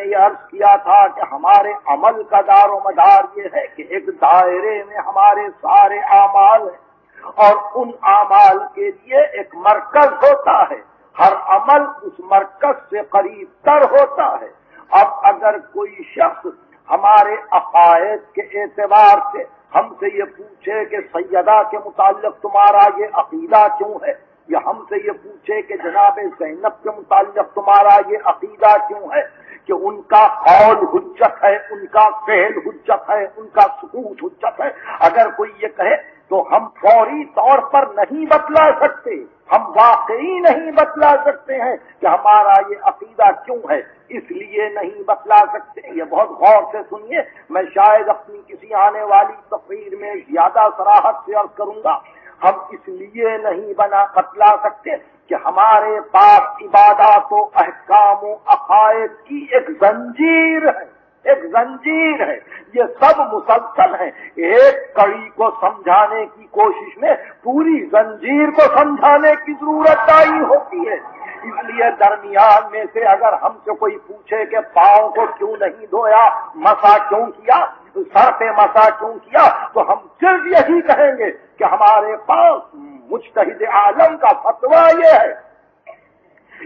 یہ عرض کیا تھا کہ ہمارے عمل کا دار و مدار یہ ہے کہ ایک دائرے میں ہمارے سارے اعمال ہیں اور ان اعمال کے لیے ایک مرکز ہوتا ہے، ہر عمل اس مرکز سے قریب تر ہوتا ہے۔ اب اگر کوئی شخص ہمارے عقائد کے اعتبار سے ہم سے یہ پوچھے کہ سیدہ کے متعلق تمہارا یہ عقیدہ کیوں ہے، یا ہم سے یہ پوچھے کہ جناب زینب کے متعلق تمہارا یہ عقیدہ کیوں ہے، کہ ان کا قول حجت ہے، ان کا فعل حجت ہے، ان کا سکوت حجت ہے، اگر کوئی یہ کہے تو ہم فوری طور پر نہیں بتلا سکتے، ہم واقعی نہیں بتلا سکتے ہیں کہ ہمارا یہ عقیدہ کیوں ہے، اس لیے نہیں بتلا سکتے۔ یہ بہت غور سے سنیے، میں شاید اپنی کسی آنے والی تقریر میں زیادہ صراحت سے عرض کروں گا۔ ہم اس لیے نہیں بتلا سکتے کہ ہمارے پاس عبادات و احکام و عقائد کی ایک زنجیر ہے، ایک زنجیر ہے، یہ سب مسلسل ہیں، ایک کڑی کو سمجھانے کی کوشش میں پوری زنجیر کو سمجھانے کی ضرورت آئی ہوتی ہے۔ اس لیے درمیان میں سے اگر ہم سے کوئی پوچھے کہ پاؤں کو کیوں نہیں دھویا، مسا کیوں کیا، سر پہ مسا کیوں کیا، تو ہم صرف یہی کہیں گے کہ ہمارے پاس مجتہد عالم کا فتویٰ یہ ہے۔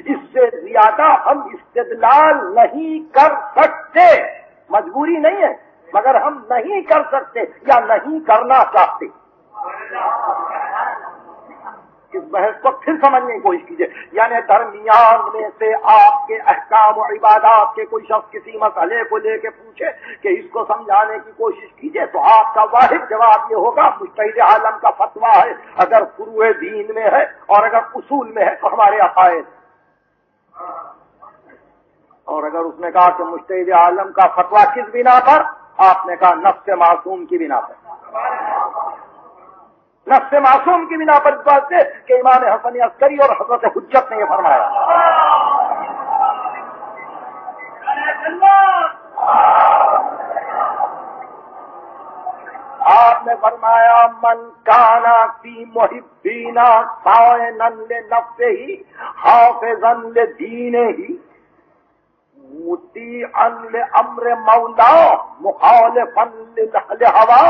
اس سے زیادہ ہم استدلال نہیں کر سکتے، مجبوری نہیں ہے مگر ہم نہیں کر سکتے یا نہیں کرنا چاہتے۔ اس بحث کو پھر سمجھنے کی کوشش کیجیے، یعنی درمیان میں سے آپ کے احکام و عبادات کے کوئی شخص کسی مسئلے کو لے کے پوچھے کہ اس کو سمجھانے کی کوشش کیجیے تو آپ کا واحد جواب یہ ہوگا مجتہد عالم کا فتویٰ ہے، اگر فروع دین میں ہے اور اگر اصول میں ہے تو ہمارے عقائد، اور اگر اس نے کہا کہ مجتہد عالم کا فتویٰ کس بنا پر، آپ نے کہا نفس معصوم کی بنا پر، نفس معصوم کی بنا پر، اس بات سے کہ امام حسن عسکری اور حضرت حجت نے یہ فرمایا۔ آپ نے فرمایا من کانا فی محبینا صائنا لنفسہ حافظا لدینہ مطیعا لامر مولا مخالفا للہوا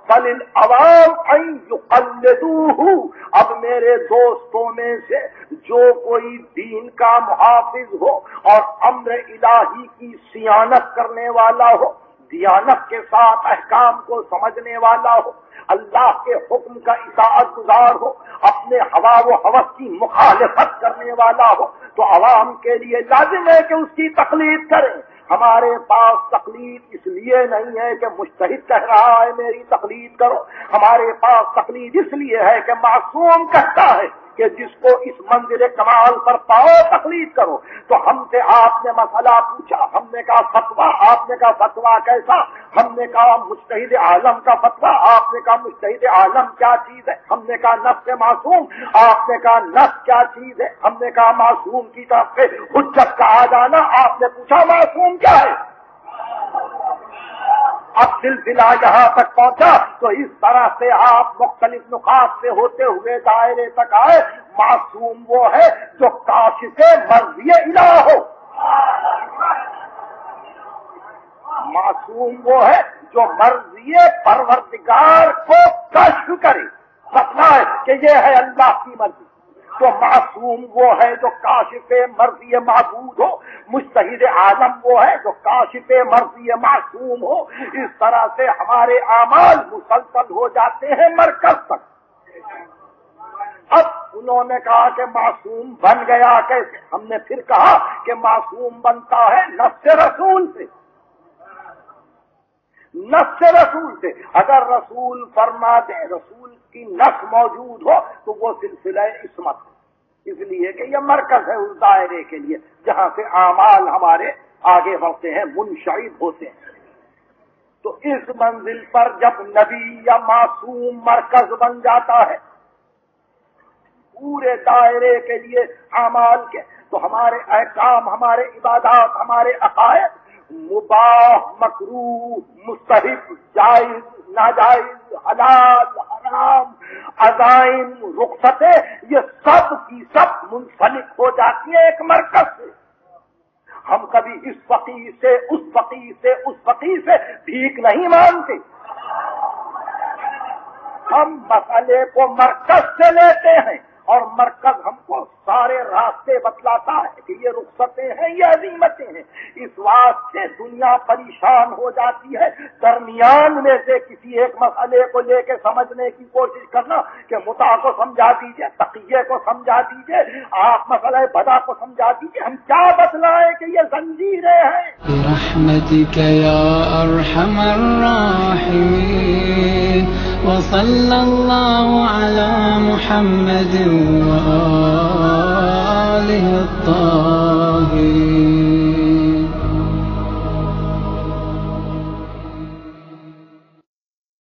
فللعوام ان یقلدوہ۔ اب میرے دوستوں میں سے جو کوئی دین کا محافظ ہو اور امر الہی کی صیانت کرنے والا ہو، دیانت کے ساتھ احکام کو سمجھنے والا ہو، اللہ کے حکم کا اطاعت گزار ہو، اپنے ہوا و ہوس کی مخالفت کرنے والا ہو، تو عوام کے لیے لازم ہے کہ اس کی تقلید کریں۔ ہمارے پاس تقلید اس لیے نہیں ہے کہ مجتہد کہہ رہا ہے میری تقلید کرو، ہمارے پاس تقلید اس لیے ہے کہ معصوم کہتا ہے کہ جس کو اس منزل کمال پر پاؤ تقلید کرو۔ تو ہم سے آپ نے مسئلہ پوچھا، ہم نے کہا فتویٰ، آپ نے کہا فتویٰ کیسا، ہم نے کہا مجتہد عالم کا فتویٰ، آپ نے کہا مجتہد عالم کیا چیز ہے، ہم نے کہا نفس معصوم، آپ نے کہا نفس کیا چیز ہے، ہم نے کہا معصوم کی طرف سے حجت کا آ جانا، آپ نے پوچھا معصوم کیا ہے۔ اب سلسلہ یہاں تک پہنچا تو اس طرح سے آپ مختلف نقاط سے ہوتے ہوئے دائرے تک آئے۔ معصوم وہ ہے جو کاشف مرضی الہ ہو، معصوم وہ ہے جو مرضی پروردگار کو کشف کرے، مطلب ہے کہ یہ ہے اللہ کی مرضی۔ تو معصوم وہ ہے جو کاشف مرضی معبود ہو، مجتہد عالم وہ ہے جو کاشف مرضی معصوم ہو۔ اس طرح سے ہمارے اعمال مسلسل ہو جاتے ہیں مرکز تک۔ اب انہوں نے کہا کہ معصوم بن گیا کیسے؟ ہم نے پھر کہا کہ معصوم بنتا ہے نفس رسول سے، نفس رسول سے۔ اگر رسول فرما دے، رسول کی نفس موجود ہو تو وہ سلسلہ عصمت ہے، اس لیے کہ یہ مرکز ہے اس دائرے کے لیے جہاں سے اعمال ہمارے آگے بڑھتے ہیں، منشعب ہوتے ہیں۔ تو اس منزل پر جب نبی یا معصوم مرکز بن جاتا ہے پورے دائرے کے لیے اعمال کے، تو ہمارے احکام، ہمارے عبادات، ہمارے عقائد مباح، مکروہ، مستحب، جائز، ناجائز، حلال، حرام، عزائم، رخصتیں، یہ سب کی سب منسلک ہو جاتی ہیں ایک مرکز سے۔ ہم کبھی اس فقیر سے اس فقیر سے اس فقیر سے بھیک نہیں مانگتے، ہم مسئلے کو مرکز سے لیتے ہیں اور مرکز ہم کو سارے راستے بتلاتا ہے کہ یہ رخصتیں ہیں یہ عظیمتیں ہیں۔ اس واسطے دنیا پریشان ہو جاتی ہے، درمیان میں سے کسی ایک مسئلے کو لے کے سمجھنے کی کوشش کرنا کہ متع کو سمجھا دیجئے، تقیہ کو سمجھا دیجئے، آپ مسئلہ بدا کو سمجھا دیجئے، ہم کیا بتلائیں کہ یہ زنجیریں ہیں۔ برحمتك يا أرحم الراحمين وصلى الله على محمد وآله